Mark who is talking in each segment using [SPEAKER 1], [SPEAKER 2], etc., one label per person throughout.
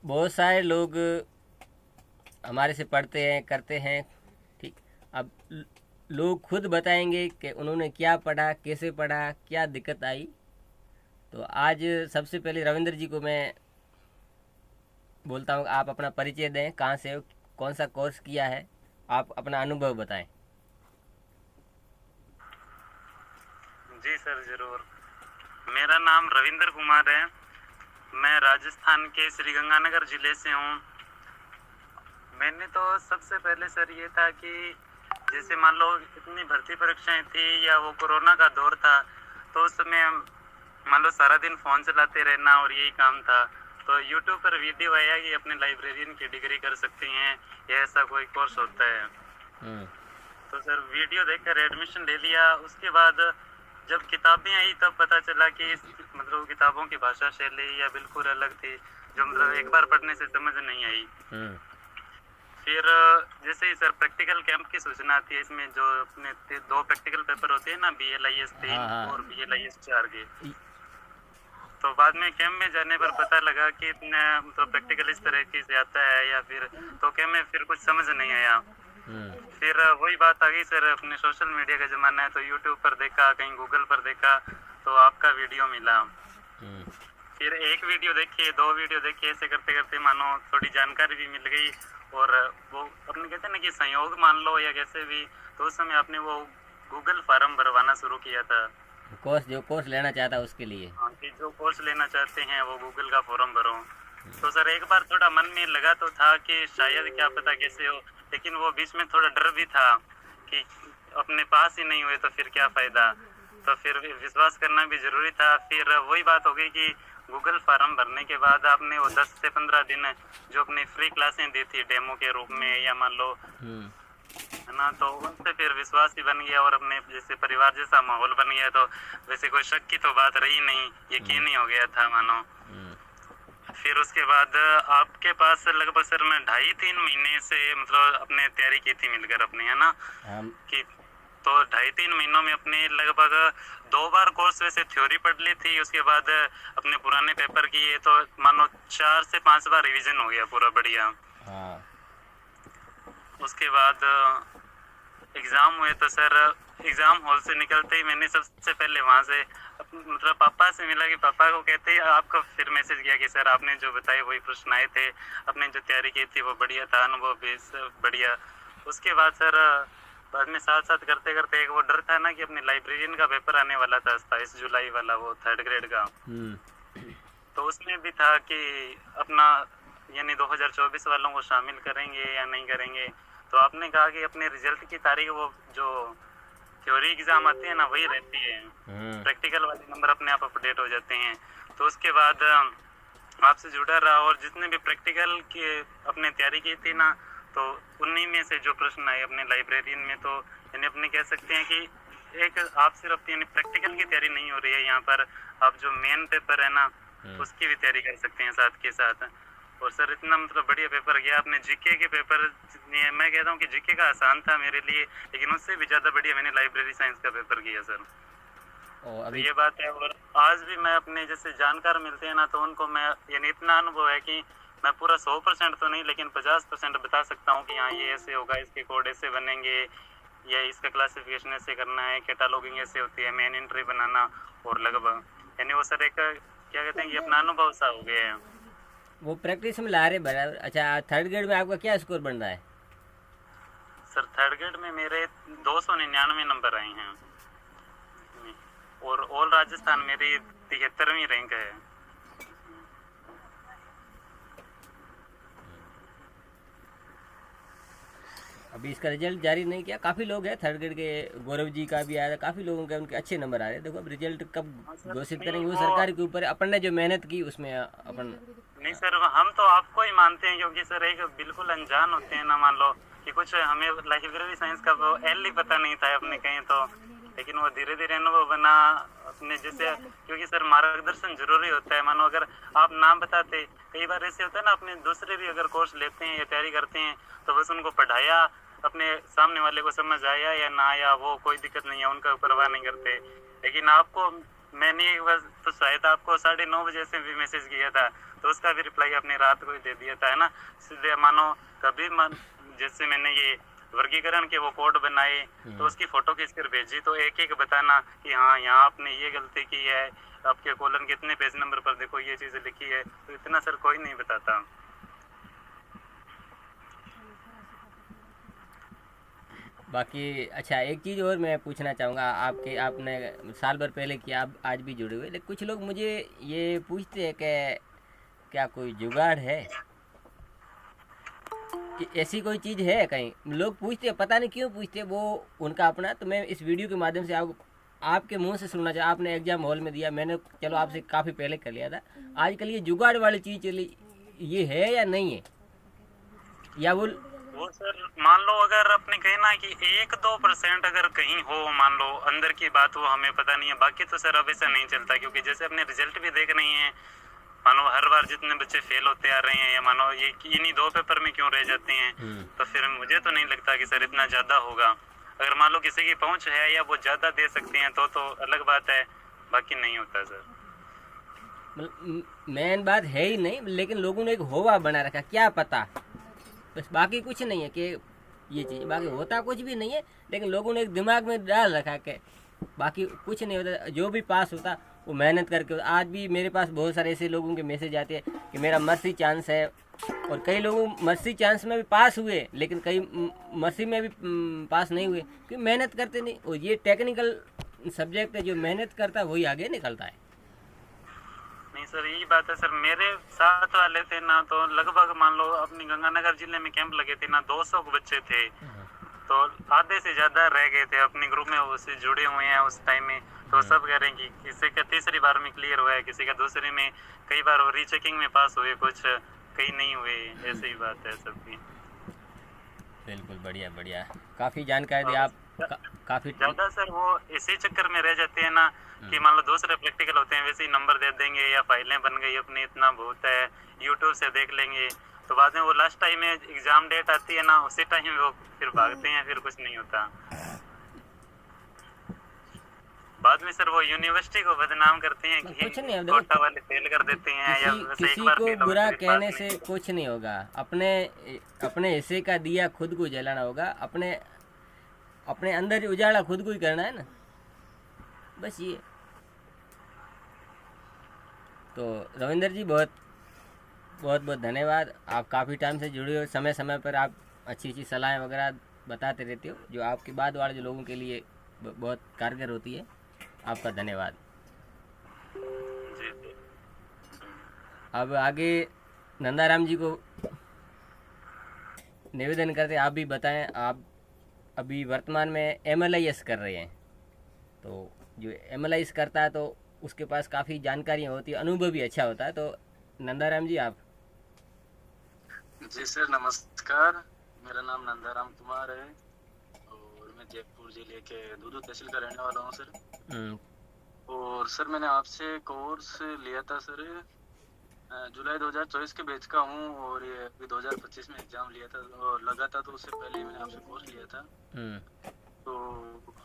[SPEAKER 1] बहुत सारे लोग हमारे से पढ़ते हैं करते हैं। ठीक। अब लोग खुद बताएंगे कि उन्होंने क्या पढ़ा, कैसे पढ़ा, क्या दिक्कत आई। तो आज सबसे पहले रविंद्र जी को मैं बोलता हूँ, आप अपना परिचय दें, कहाँ से हो, कौन सा कोर्स किया है, आप अपना अनुभव बताएं।
[SPEAKER 2] जी सर, ज़रूर। मेरा नाम रविंद्र कुमार है। मैं राजस्थान के श्रीगंगानगर ज़िले से हूँ। मैंने तो सबसे पहले सर ये था कि जैसे मान लो इतनी भर्ती परीक्षाएं थी या वो कोरोना का दौर था, तो उस समय मान लो सारा दिन फ़ोन चलाते रहना और यही काम था। तो यूट्यूब पर वीडियो आया कि अपने लाइब्रेरियन की डिग्री कर सकते हैं या ऐसा कोई कोर्स होता है।
[SPEAKER 1] हम्म।
[SPEAKER 2] तो सर वीडियो देखकर एडमिशन ले लिया। उसके बाद जब किताबें आई तब पता चला कि मतलब किताबों की भाषा शैली या बिल्कुल अलग थी, जो मतलब एक बार पढ़ने से समझ नहीं आई।
[SPEAKER 1] हम्म।
[SPEAKER 2] फिर जैसे ही सर प्रैक्टिकल कैंप की सूचना आती है, इसमें जो अपने दो प्रैक्टिकल पेपर होते हैं ना, BLIS
[SPEAKER 1] हाँ
[SPEAKER 2] 3
[SPEAKER 1] हाँ।
[SPEAKER 2] और BLIS 4 के।
[SPEAKER 1] इ-
[SPEAKER 2] तो बाद में कैंप में जाने पर पता लगा कि इतने मतलब प्रैक्टिकल इस तरीके से आता है या फिर, तो कैंप में फिर कुछ समझ नहीं आया।
[SPEAKER 1] हम्म।
[SPEAKER 2] फिर वही बात आ गई सर, अपने सोशल मीडिया का ज़माना है तो यूट्यूब पर देखा, कहीं गूगल पर देखा, तो आपका वीडियो मिला।
[SPEAKER 1] हम्म।
[SPEAKER 2] फिर एक वीडियो देखी, दो वीडियो देखी, ऐसे करते करते मानो थोड़ी जानकारी भी मिल गई। और वो अपने कहते हैं ना कि संयोग मान लो या कैसे भी, तो उस समय आपने वो गूगल फार्म भरवाना शुरू किया था।
[SPEAKER 1] कोर्स जो कोर्स लेना चाहता है उसके लिए।
[SPEAKER 2] हाँ, कि जो कोर्स लेना चाहते हैं वो गूगल का फॉर्म भरो। तो सर एक बार थोड़ा मन में लगा तो था कि शायद क्या पता कैसे हो, लेकिन वो बीच में थोड़ा डर भी था कि अपने पास ही नहीं हुए तो फिर क्या फ़ायदा। तो फिर विश्वास करना भी ज़रूरी था। फिर वही बात हो गई कि गूगल फार्म भरने के बाद आपने वो 10 से 15 दिन जो अपनी फ्री क्लासें दी थी डेमो के रूप में या मान लो,
[SPEAKER 1] हम्म।
[SPEAKER 2] है ना, तो उनसे फिर विश्वास ही बन गया और अपने जैसे परिवार जैसा माहौल बन गया। तो वैसे कोई शक की तो बात रही नहीं,
[SPEAKER 1] हम्म।
[SPEAKER 2] यकीन ही हो गया था मानो।
[SPEAKER 1] हम्म।
[SPEAKER 2] फिर उसके बाद आपके पास लगभग सर मैं 2.5-3 महीने से मतलब अपने तैयारी की थी मिलकर अपनी, है ना,
[SPEAKER 1] हम।
[SPEAKER 2] कि तो 2.5-3 महीनों में अपने लगभग 2 बार कोर्स वैसे थ्योरी पढ़ ली थी। उसके बाद अपने पुराने पेपर किए तो मानो 4 से 5 बार रिवीजन हो गया पूरा बढ़िया।
[SPEAKER 1] हाँ।
[SPEAKER 2] उसके बाद एग्ज़ाम हुए तो सर एग्ज़ाम हॉल से निकलते ही मैंने सबसे पहले वहाँ से मतलब पापा से मिला कि पापा को कहते ही आपको फिर मैसेज किया कि सर आपने जो बताए वही प्रश्न आए थे, आपने जो तैयारी की थी वो बढ़िया था, अनुभव भी सब बढ़िया। उसके बाद सर बाद में साथ साथ करते करते एक वो डर था ना कि अपने लाइब्रेरियन का पेपर आने वाला था 27 जुलाई वाला, वो 3rd ग्रेड का।
[SPEAKER 1] हम्म।
[SPEAKER 2] तो उसमें भी था कि अपना यानी 2024 वालों को शामिल करेंगे या नहीं करेंगे। तो आपने कहा कि अपने रिजल्ट की तारीख वो जो थ्योरी एग्ज़ाम आती है ना वही रहती है,
[SPEAKER 1] हम्म।
[SPEAKER 2] प्रैक्टिकल वाले नंबर अपने आप अपडेट हो जाते हैं। तो उसके बाद आपसे जुड़ा रहा और जितने भी प्रैक्टिकल की अपने तैयारी की थी ना, तो उन्हीं में से जो प्रश्न आए अपने लाइब्रेरियन में, तो यानी अपने कह सकते हैं कि एक आप सिर्फ यानी प्रैक्टिकल की तैयारी नहीं हो रही है यहाँ पर, आप जो मेन पेपर है ना
[SPEAKER 1] हम्म।
[SPEAKER 2] उसकी भी तैयारी कर सकते हैं साथ के साथ। और सर इतना मतलब बढ़िया पेपर गया। आपने जीके के पेपर, मैं कहता हूँ कि जीके का आसान था मेरे लिए, लेकिन उससे भी ज़्यादा बढ़िया मैंने लाइब्रेरी साइंस का पेपर किया सर।
[SPEAKER 1] और
[SPEAKER 2] तो
[SPEAKER 1] अभी।
[SPEAKER 2] ये बात है। और आज भी मैं अपने जैसे जानकार मिलते हैं ना तो उनको मैं यानी इतना अनुभव है कि मैं पूरा 100% तो नहीं लेकिन 50% बता सकता हूँ कि हाँ ये ऐसे होगा, इसके कोड ऐसे बनेंगे, या इसका क्लासिफिकेशन ऐसे करना है, कैटालॉगिंग ऐसे होती है, मेन एंट्री बनाना, और लगभग यानी वो सर एक क्या कहते हैं कि अपना अनुभव सा हो गया है।
[SPEAKER 1] वो प्रैक्टिस में ला रहे बराबर। अच्छा, थर्ड ग्रेड में आपका क्या स्कोर बन रहा है?
[SPEAKER 2] सर 3rd ग्रेड में मेरे 299 नंबर आए हैं और ऑल राजस्थान मेरी 73वीं रैंक है।
[SPEAKER 1] अभी इसका रिजल्ट जारी नहीं किया। काफ़ी लोग हैं थर्ड ग्रेड के, गौरव जी का भी आया था, काफ़ी लोगों के उनके अच्छे नंबर आ रहे हैं। देखो अब रिजल्ट कब
[SPEAKER 2] हाँ सर,
[SPEAKER 1] घोषित
[SPEAKER 2] नहीं
[SPEAKER 1] करेंगे वो
[SPEAKER 2] वो
[SPEAKER 1] सरकार के ऊपर है। अपन ने जो मेहनत की उसमें अपन।
[SPEAKER 2] नहीं सर, हम तो आपको ही मानते हैं क्योंकि सर एक बिल्कुल अनजान होते हैं ना, मान लो कि कुछ हमें लाइब्रेरी साइंस का वो एल ही पता नहीं था अपने कहीं तो, लेकिन वो धीरे धीरे अनुभव बना अपने जैसे, क्योंकि सर मार्गदर्शन जरूरी होता है। मानो अगर आप नाम बताते, कई बार ऐसे होता है ना, अपने दूसरे भी अगर कोर्स लेते हैं या तैयारी करते हैं तो बस उनको पढ़ाया, अपने सामने वाले को समझ आया या ना आया वो कोई दिक्कत नहीं है, उनका परवाह नहीं करते। लेकिन आपको मैंने एक बार तो शायद आपको 9:30 से भी मैसेज किया था, तो उसका भी रिप्लाई आपने रात को ही दे दिया था, है ना। सीधे मानो कभी जैसे मैंने ये वर्गीकरण के वो कोड बनाए तो उसकी फोटो खींच कर भेजी, तो एक एक बताना कि हाँ यहाँ आपने ये गलती की है, आपके कॉलम कितने पेज नंबर पर देखो ये चीज़ लिखी है, तो इतना सर कोई नहीं बताता।
[SPEAKER 1] बाकी अच्छा, एक चीज़ और मैं पूछना चाहूँगा, आपने साल भर पहले किया, आप आज भी जुड़े हुए, लेकिन कुछ लोग मुझे ये पूछते हैं कि क्या कोई जुगाड़ है, कि ऐसी कोई चीज़ है कहीं, लोग पूछते हैं, पता नहीं क्यों पूछते हैं, वो उनका अपना। तो मैं इस वीडियो के माध्यम से आपके मुंह से सुनना चाहा, आपने एग्जाम हॉल में दिया, मैंने चलो आपसे काफ़ी पहले कर लिया था, आजकल ये जुगाड़ वाली चीज़ चली, ये है या नहीं है, या
[SPEAKER 2] वो सर मान लो अगर अपने कहे ना कि 1-2% अगर कहीं हो, मान लो अंदर की बात हो, हमें पता नहीं है, बाकी तो सर अब ऐसा नहीं चलता, क्योंकि जैसे अपने रिजल्ट भी देख रहे हैं, मानो हर बार जितने बच्चे फेल होते आ रहे हैं, या मानो ये इन्हीं 2 पेपर में क्यों रह जाते हैं, तो फिर मुझे तो नहीं लगता कि सर इतना ज़्यादा होगा। अगर मान लो किसी की पहुंच है या वो ज़्यादा दे सकते हैं तो अलग बात है, बाकी नहीं होता सर।
[SPEAKER 1] मेन बात है ही नहीं, लेकिन लोगों ने एक होवा बना रखा, क्या पता, बस, बाकी कुछ नहीं है कि ये चीज़, बाकी होता कुछ भी नहीं है, लेकिन लोगों ने एक दिमाग में डाल रखा कि बाकी कुछ नहीं होता, जो भी पास होता वो मेहनत करके होता। आज भी मेरे पास बहुत सारे ऐसे लोगों के मैसेज आते हैं कि मेरा मर्सी चांस है, और कई लोग मर्सी चांस में भी पास हुए, लेकिन कई मर्सी में भी पास नहीं हुए, क्योंकि मेहनत करते नहीं। और ये टेक्निकल सब्जेक्ट है, जो मेहनत करता है वही आगे निकलता है।
[SPEAKER 2] नहीं सर यही बात है सर, मेरे साथ वाले थे ना, तो लगभग मान लो अपनी गंगानगर जिले में कैंप लगे थे ना, 200 बच्चे थे, तो आधे से ज्यादा रह गए थे अपने ग्रुप में, उससे जुड़े हुए हैं उस टाइम में, तो सब कह रहे हैं कि किसी का तीसरी बार में क्लियर हुआ है, किसी का दूसरे में, कई बार रीचेकिंग में पास हुए, कुछ कई नहीं हुए, ऐसी ही बात है सबकी।
[SPEAKER 1] बिल्कुल, बढ़िया बढ़िया, काफ़ी जानकारी दी आप, काफ़ी
[SPEAKER 2] ज्यादा सर वो इसी चक्कर में रह जाते हैं ना कि मान लो दूसरे प्रैक्टिकल होते हैं वैसे ही नंबर दे देंगे, या फाइलें बन गई अपनी, इतना बहुत है, यूट्यूब से देख लेंगे, तो बाद में वो लास्ट टाइम में एग्जाम डेट आती है ना, उसी टाइम वो फिर भागते हैं, फिर कुछ नहीं होता। बाद में सर वो यूनिवर्सिटी को बदनाम करते हैं कि
[SPEAKER 1] कुछ नहीं,
[SPEAKER 2] कोटा वाले फेल कर देते हैं, या
[SPEAKER 1] किसी
[SPEAKER 2] एक बार
[SPEAKER 1] को
[SPEAKER 2] फेल
[SPEAKER 1] बुरा
[SPEAKER 2] होते
[SPEAKER 1] कहने से कुछ नहीं होगा, अपने हिस्से का दिया खुद को जलाना होगा, अपने अंदर उजाला खुद को ही करना है ना, बस ये। तो रविंदर जी, बहुत बहुत बहुत धन्यवाद, आप काफ़ी टाइम से जुड़े हो, समय समय पर आप अच्छी अच्छी सलाहें वगैरह बताते रहते हो, जो आपके बाद वाले जो लोगों के लिए बहुत कारगर होती है। आपका धन्यवाद। अब आगे नंदाराम जी को निवेदन करते, आप भी बताएं, आप अभी वर्तमान में MLIS कर रहे हैं, तो जो MLIS करता है तो उसके पास काफ़ी जानकारियाँ होती है, अनुभव भी अच्छा होता है, तो नंदाराम जी आप।
[SPEAKER 3] जी सर नमस्कार, मेरा नाम नंदाराम कुमार है और मैं जयपुर जिले के दूदू तहसील का रहने वाला हूँ सर। और सर मैंने आपसे कोर्स लिया था सर, जुलाई 2024 के बैच का हूँ, और ये अभी 2025 में एग्जाम लिया था और लगा था, तो उससे पहले मैंने आपसे कोर्स लिया था। तो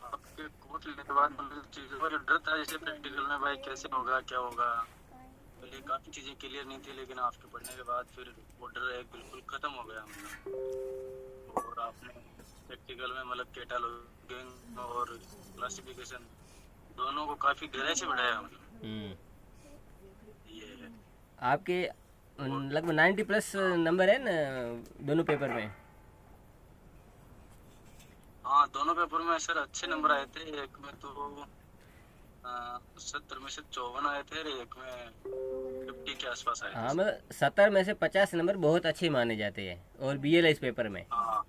[SPEAKER 3] आपके कोर्स लेने के बाद मुझे चीज़ों का जो डर था, जैसे प्रैक्टिकल में भाई कैसे होगा क्या होगा, पहले काफ़ी चीज़ें क्लियर नहीं थी, लेकिन आपके पढ़ने के बाद फिर वो डर एक बिल्कुल ख़त्म हो गया मतलब। और आपने प्रैक्टिकल में मतलब कैटालॉगिंग और क्लासिफिकेशन दोनों को काफ़ी गहराई से बढ़ाया मतलब। ये है
[SPEAKER 1] आपके लगभग 90+ नंबर है ना दोनों पेपर में?
[SPEAKER 3] हाँ दोनों पेपर में सर अच्छे नंबर आए थे, एक में तो 70 में से 54 आए थे, एक में 50 के आसपास आए थे।
[SPEAKER 1] हाँ, मतलब 70 में से 50 नंबर बहुत अच्छे माने जाते हैं, और BLS पेपर में
[SPEAKER 3] हाँ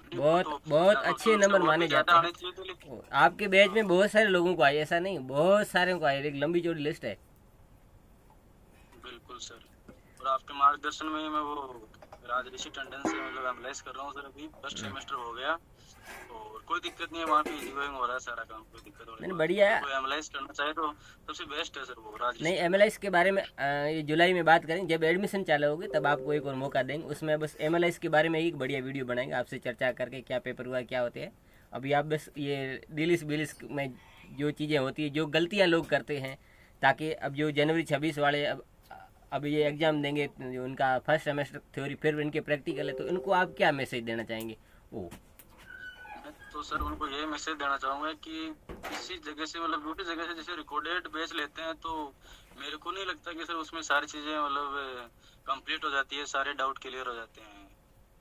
[SPEAKER 1] बहुत अच्छे नंबर माने जाते हैं। आपके बैच में बहुत सारे लोगों को आए, ऐसा नहीं, बहुत सारे को आए, एक लंबी चौड़ी लिस्ट है।
[SPEAKER 3] बिल्कुल सर, और आपके मार्गदर्शन में मैं वो राजऋषि टंडन से मतलब एनालाइज कर रहा हूँ सर, अभी फर्स्ट सेमेस्टर हो गया और कोई दिक्कत नहीं है, वहाँ पे इजी गोइंग हो रहा है सारा काम, कोई दिक्कत नहीं।
[SPEAKER 1] बढ़िया है,
[SPEAKER 3] कोई एनालाइज करना चाहे तो सबसे बेस्ट है सर वो राजऋषि।
[SPEAKER 1] नहीं, MLIS के बारे में ये जुलाई में बात करेंगे, जब एडमिशन चालू होगी तब आपको एक और मौका देंगे, उसमें बस MLIS के बारे में एक बढ़िया वीडियो बनाएंगे, आपसे चर्चा करके क्या पेपर हुआ क्या होते हैं। अभी आप बस ये दिलिस बिलिस में जो चीज़ें होती है, जो गलतियां लोग करते हैं, ताकि अब जो जनवरी 26 वाले अब ये एग्ज़ाम देंगे, जो उनका फर्स्ट सेमेस्टर थ्योरी, फिर इनके प्रैक्टिकल है, तो इनको आप क्या मैसेज देना चाहेंगे? वो
[SPEAKER 3] तो सर उनको ये मैसेज देना चाहूँगा कि किसी जगह से मतलब दूसरी जगह से जैसे रिकॉर्डेड बैच लेते हैं, तो मेरे को नहीं लगता कि सर उसमें सारी चीज़ें मतलब कंप्लीट हो जाती है, सारे डाउट क्लियर हो जाते हैं।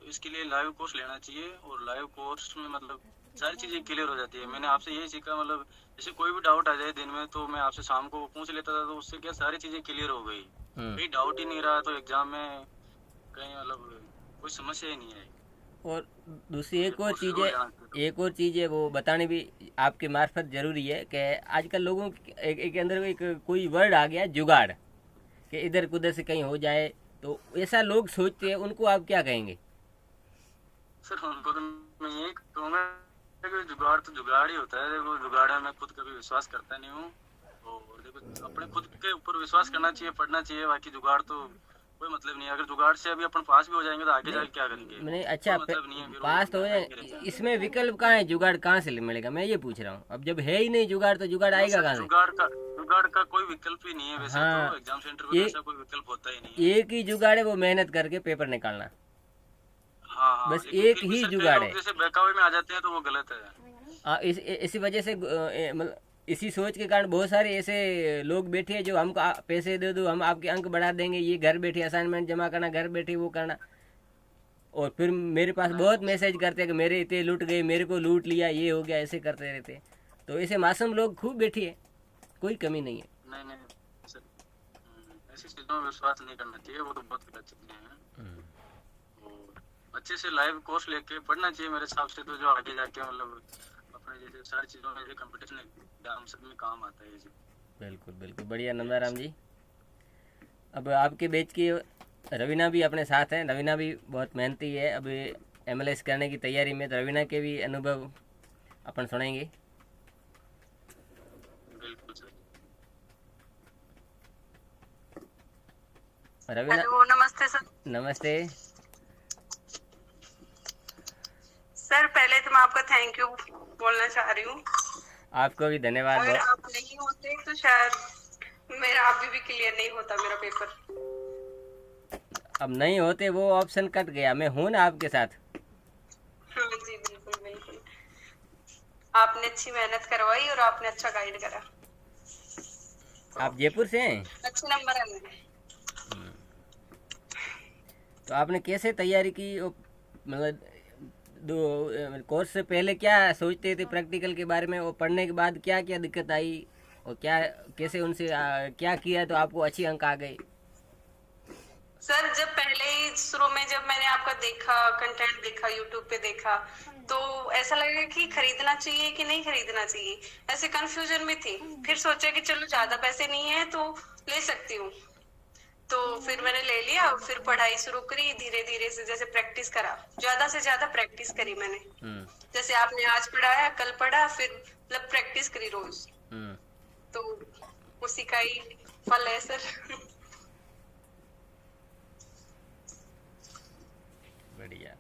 [SPEAKER 3] तो इसके लिए लाइव कोर्स लेना चाहिए, और लाइव कोर्स में मतलब सारी चीज़ें क्लियर हो जाती है। मैंने आपसे यही सीखा, मतलब जैसे कोई भी डाउट आ जाए दिन में, तो मैं आपसे शाम को पूछ लेता था, तो उससे क्या सारी चीज़ें क्लियर हो गई। कहीं डाउट ही नहीं रहा, तो एग्जाम में कहीं मतलब कोई समस्या ही नहीं आई।
[SPEAKER 1] और दूसरी एक और चीज़ है, वो बताने भी आपके मार्फत ज़रूरी है कि आजकल लोगों के अंदर एक कोई वर्ड आ गया, जुगाड़, कि इधर उधर से कहीं हो जाए, तो ऐसा लोग सोचते हैं, उनको आप क्या कहेंगे?
[SPEAKER 3] सर उनको तो मैं यही कहूँगा कि जुगाड़ तो जुगाड़ ही होता है। देखो जुगाड़ में मैं खुद कभी विश्वास करता नहीं हूँ, और देखो अपने खुद के ऊपर विश्वास करना चाहिए, पढ़ना चाहिए। बाकी जुगाड़ तो कोई मतलब नहीं है। अगर जुगाड़ से अभी अपन पास भी हो जाएंगे तो आगे जाके क्या करेंगे?
[SPEAKER 1] मैंने अच्छा
[SPEAKER 3] मतलब नहीं है,
[SPEAKER 1] पास तो हो जाए, इसमें विकल्प कहाँ है? जुगाड़ कहाँ से मिलेगा, मैं ये पूछ रहा हूँ। अब जब है ही नहीं जुगाड़, तो जुगाड़ आएगा कहाँ से?
[SPEAKER 3] जुगाड़ का कोई विकल्प ही नहीं है वैसे।
[SPEAKER 1] हाँ,
[SPEAKER 3] तो एग्जाम सेंटर पे ऐसा कोई विकल्प होता ही नहीं है।
[SPEAKER 1] एक ही जुगाड़ है, वो मेहनत करके पेपर निकालना।
[SPEAKER 3] हाँ,
[SPEAKER 1] बस एक ही जुगाड़ है।
[SPEAKER 3] जैसे बहकावे में आ जाते हैं तो वो गलत है।
[SPEAKER 1] इसी वजह से मतलब इसी सोच के कारण बहुत सारे ऐसे लोग बैठे हैं जो हमको पैसे दे दो, हम आपके अंक बढ़ा देंगे, ये घर बैठे असाइनमेंट जमा करना, घर बैठे वो करना, और फिर मेरे पास बहुत मैसेज करते हैं कि मेरे इतने लूट गए, मेरे को लूट लिया, ये हो गया, ऐसे करते रहते हैं। तो ऐसे मासूम लोग खूब बैठे हैं, कोई कमी नहीं है।
[SPEAKER 3] नहीं सर, ऐसी चीज़ों में विश्वास नहीं करना चाहिए, वो तो बहुत गलत चीज़ें हैं। और अच्छे से लाइव कोर्स लेके पढ़ना चाहिए मेरे हिसाब से, तो जो आगे जाके मतलब अपने जैसे सारी चीज़ों में, जैसे कंपटीशन एग्जाम सब में काम आता है जी।
[SPEAKER 1] बिल्कुल बिल्कुल, बढ़िया नंदाराम जी। अब आपके बैच की रवीना भी अपने साथ हैं। रवीना भी बहुत मेहनती है, अब MLS करने की तैयारी में, तो रवीना के भी अनुभव अपन सुनेंगे।
[SPEAKER 3] बिल्कुल सर।
[SPEAKER 1] रवीना,
[SPEAKER 4] हेलो, नमस्ते सर।
[SPEAKER 1] नमस्ते
[SPEAKER 4] सर, पहले तो मैं आपका थैंक यू बोलना चाह रही हूँ।
[SPEAKER 1] आपको भी धन्यवाद।
[SPEAKER 4] अगर आप नहीं होते तो शायद मेरा अभी भी क्लियर नहीं होता मेरा पेपर।
[SPEAKER 1] अब नहीं होते, वो ऑप्शन कट गया, मैं हूँ ना आपके साथ।
[SPEAKER 4] हाँ जी, बिल्कुल बिल्कुल। आपने अच्छी मेहनत करवाई और आपने अच्छा गाइड करा।
[SPEAKER 1] आप जयपुर से हैं?
[SPEAKER 4] अच्छे नंबर आए।
[SPEAKER 1] तो आपने कैसे तैयारी की? मतलब दो कोर्स से पहले क्या सोचते थे प्रैक्टिकल के बारे में, और पढ़ने के बाद क्या क्या दिक्कत आई, और क्या कैसे उनसे क्या किया तो आपको अच्छे अंक आ गए?
[SPEAKER 4] सर, जब पहले ही शुरू में जब मैंने आपका देखा, कंटेंट देखा, यूट्यूब पे देखा, तो ऐसा लगा कि खरीदना चाहिए कि नहीं खरीदना चाहिए, ऐसे कंफ्यूजन में थी। फिर सोचा कि चलो ज्यादा पैसे नहीं है तो ले सकती हूँ, तो फिर मैंने ले लिया। फिर पढ़ाई शुरू करी धीरे धीरे से, जैसे प्रैक्टिस करा, ज्यादा से ज्यादा प्रैक्टिस करी मैंने। जैसे आपने आज पढ़ाया, कल पढ़ा, फिर मतलब प्रैक्टिस करी रोज। तो उसी का ही फल है सर।
[SPEAKER 1] बढ़िया।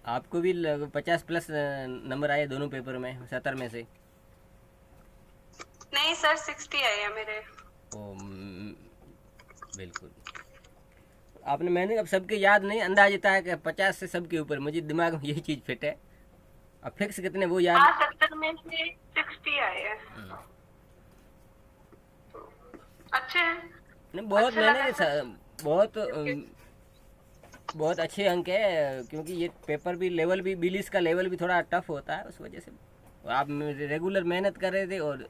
[SPEAKER 1] आपको भी 50+ नंबर आए दोनों पेपर में, 70 में से?
[SPEAKER 4] नहीं सर, 60 आए हैं मेरे।
[SPEAKER 1] ओ, बिल्कुल। आपने, मैंने अब सबके याद नहीं, अंदाज़ा है कि 50 से सबके ऊपर, मुझे दिमाग में यही चीज़ फिट है। अब फिक्स कितने वो याद?
[SPEAKER 4] 70 में से 60 आए हैं। अच्छे हैं।
[SPEAKER 1] नहीं, बहुत मैंने बहुत अच्छे अंक है, क्योंकि ये पेपर भी लेवल भी 20 का लेवल भी थोड़ा टफ होता है, उस वजह से आप रेगुलर मेहनत कर रहे थे। और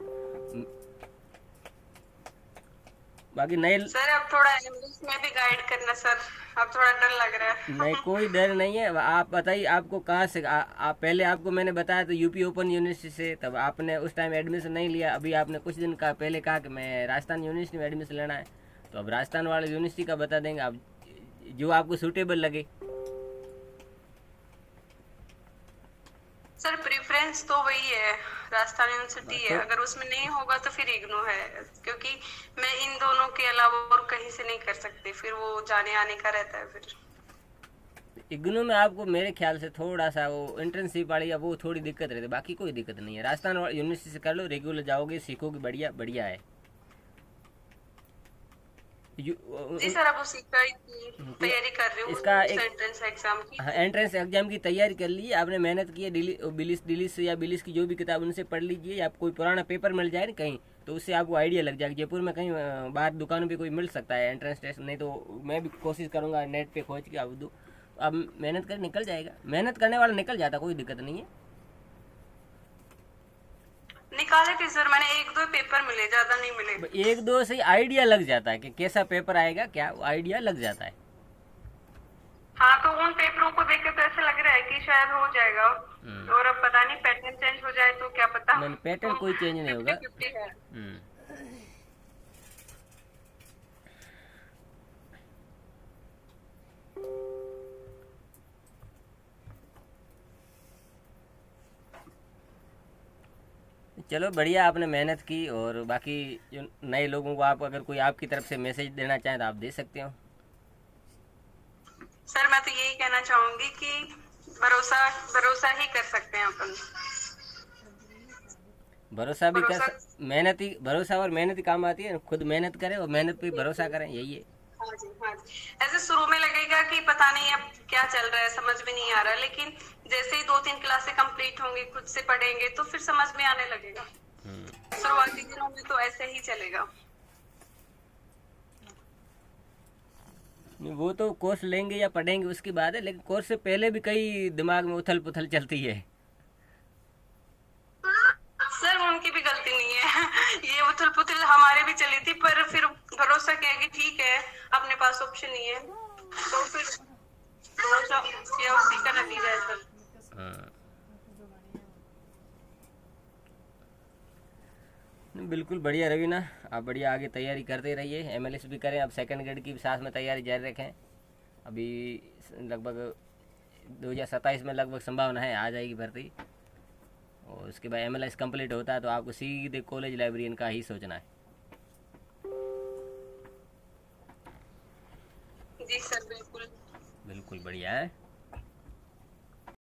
[SPEAKER 1] बाकी नए
[SPEAKER 4] सर, अब थोड़ा इंग्लिश में भी गाइड करना सर, अब थोड़ा डर लग रहा है।
[SPEAKER 1] नहीं, कोई डर नहीं है। आप बताइए आपको कहाँ से आप पहले आपको मैंने बताया तो यूपी ओपन यूनिवर्सिटी से, तब आपने उस टाइम एडमिशन नहीं लिया। अभी आपने कुछ दिन का पहले कहा कि मैं राजस्थान यूनिवर्सिटी में एडमिशन लेना है, तो अब राजस्थान वाले यूनिवर्सिटी का बता देंगे आप, जो आपको सूटेबल लगे।
[SPEAKER 4] सर, प्रेफरेंस तो वही है, राजस्थान यूनिवर्सिटी है। अगर उसमें नहीं होगा तो फिर इग्नू है, क्योंकि मैं इन दोनों के अलावा और कहीं से नहीं कर सकती, फिर वो जाने आने का रहता है। फिर
[SPEAKER 1] इग्नू में आपको मेरे ख्याल से थोड़ा सा वो इंटर्नशिप वाली या वो थोड़ी दिक्कत रहती है, बाकी कोई दिक्कत नहीं है। राजस्थान यूनिवर्सिटी से कर लो, रेगुलर जाओगे, सीखोगे, बढ़िया बढ़िया है।
[SPEAKER 4] जी सर, अब उसी का तैयारी कर रही हूँ,
[SPEAKER 1] इसका
[SPEAKER 4] एंट्रेंस एग्जाम की।
[SPEAKER 1] हाँ, एंट्रेंस एग्जाम की तैयारी कर ली, आपने मेहनत की है, डिलीस या बिलिस की जो भी किताब उनसे पढ़ लीजिए। आप कोई पुराना पेपर मिल जाए ना कहीं, तो उससे आपको आइडिया लग जाएगा। जयपुर में कहीं बाहर दुकानों पे कोई मिल सकता है एंट्रेंस टेस्ट, नहीं तो मैं भी कोशिश करूँगा नेट पे खोज के आप दो। अब मेहनत कर निकल जाएगा, मेहनत करने वाला निकल जाता, कोई दिक्कत नहीं है।
[SPEAKER 4] निकाले थे सर मैंने, 1-2 पेपर मिले, ज्यादा नहीं मिले।
[SPEAKER 1] 1-2 से आइडिया लग जाता है कि कैसा पेपर आएगा, क्या आइडिया लग जाता है।
[SPEAKER 4] हाँ, तो उन पेपरों को देख के तो ऐसा लग रहा है कि शायद हो जाएगा, और अब पता नहीं पैटर्न चेंज हो जाए तो क्या पता।
[SPEAKER 1] नहीं, पैटर्न कोई चेंज नहीं होगा।
[SPEAKER 4] 50-50 है।
[SPEAKER 1] चलो बढ़िया, आपने मेहनत की। और बाकी जो नए लोगों को आप अगर कोई आपकी तरफ से मैसेज देना चाहें तो आप दे सकते हो।
[SPEAKER 4] सर मैं तो यही कहना चाहूंगी कि भरोसा ही कर सकते हैं अपन।
[SPEAKER 1] भरोसा भी कर, मेहनत ही, भरोसा और मेहनत ही काम आती है। खुद मेहनत करें और मेहनत पे भरोसा करें, यही है।
[SPEAKER 4] हाँ जी, हाँ जी। ऐसे शुरू में लगेगा कि पता नहीं अब क्या चल रहा है, समझ में नहीं आ रहा, लेकिन जैसे ही 2-3 क्लासें कंप्लीट होंगी, खुद से पढ़ेंगे तो फिर समझ में आने लगेगा। शुरुआती दिनों में तो ऐसे ही चलेगा।
[SPEAKER 1] वो तो कोर्स लेंगे या पढ़ेंगे उसकी बात है, लेकिन कोर्स से पहले भी कई दिमाग में उथल पुथल चलती है।
[SPEAKER 4] सर उनकी भी गलती नहीं है, ये उथल पुथल हमारे भी चली थी, पर फिर भरोसा किया कि ठीक है अपने पास ऑप्शन नहीं है, तो फिर भरोसा किया, उसी का नतीजा है सर।
[SPEAKER 1] बिल्कुल बढ़िया रवीना, आप बढ़िया आगे तैयारी करते रहिए, एमएलएस भी करें। अब सेकंड ग्रेड की भी साथ में तैयारी जारी रखें। अभी लगभग 2027 में लगभग संभावना है आ जाएगी भर्ती, और उसके बाद एमएलएस कंप्लीट होता है तो आपको सीधे कॉलेज लाइब्रेरियन का ही सोचना है।
[SPEAKER 4] जी सर, बिल्कुल
[SPEAKER 1] बिल्कुल बढ़िया है।